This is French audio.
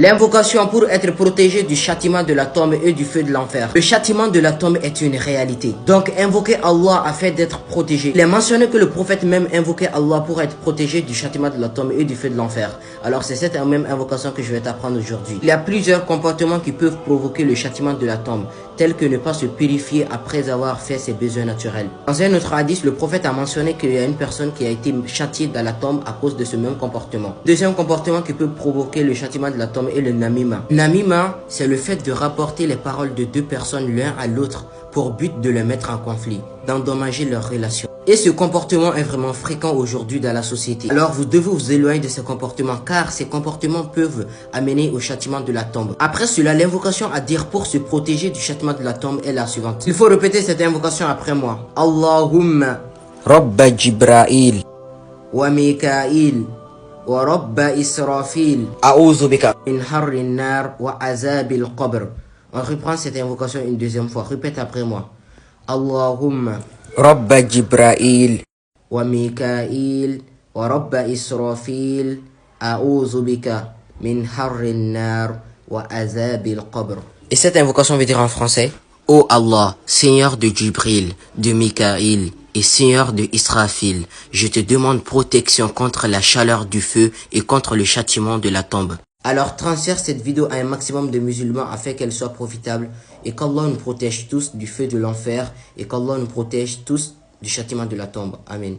L'invocation pour être protégé du châtiment de la tombe et du feu de l'enfer. Le châtiment de la tombe est une réalité. Donc invoquer Allah afin d'être protégé. Il est mentionné que le prophète même invoquait Allah pour être protégé du châtiment de la tombe et du feu de l'enfer. Alors c'est cette même invocation que je vais t'apprendre aujourd'hui. Il y a plusieurs comportements qui peuvent provoquer le châtiment de la tombe, tels que ne pas se purifier après avoir fait ses besoins naturels. Dans un autre hadith, le prophète a mentionné qu'il y a une personne qui a été châtiée dans la tombe à cause de ce même comportement. Deuxième comportement qui peut provoquer le châtiment de la tombe est le namima. Namima, c'est le fait de rapporter les paroles de deux personnes l'un à l'autre pour but de les mettre en conflit, d'endommager leur relation. Et ce comportement est vraiment fréquent aujourd'hui dans la société. Alors vous devez vous éloigner de ces comportements car ces comportements peuvent amener au châtiment de la tombe. Après cela, l'invocation à dire pour se protéger du châtiment de la tombe est la suivante. Il faut répéter cette invocation après moi. Allahumma Rabba Jibrail wa Mikail wa Rabba Israfil A'udhu bika min harri nar wa azabil qabr. On reprend cette invocation une deuxième fois. Répète après moi. Allahumma Rabba Jibrail wa Mikail wa Rabba Israfil A'udhu bika min harri nar wa azabil qabr. Et cette invocation veut dire en français: Ô Allah, Seigneur de Jibril, de Mikail et Seigneur de Israfil, je te demande protection contre la chaleur du feu et contre le châtiment de la tombe. Alors transfère cette vidéo à un maximum de musulmans afin qu'elle soit profitable et qu'Allah nous protège tous du feu de l'enfer et qu'Allah nous protège tous du châtiment de la tombe. Amen.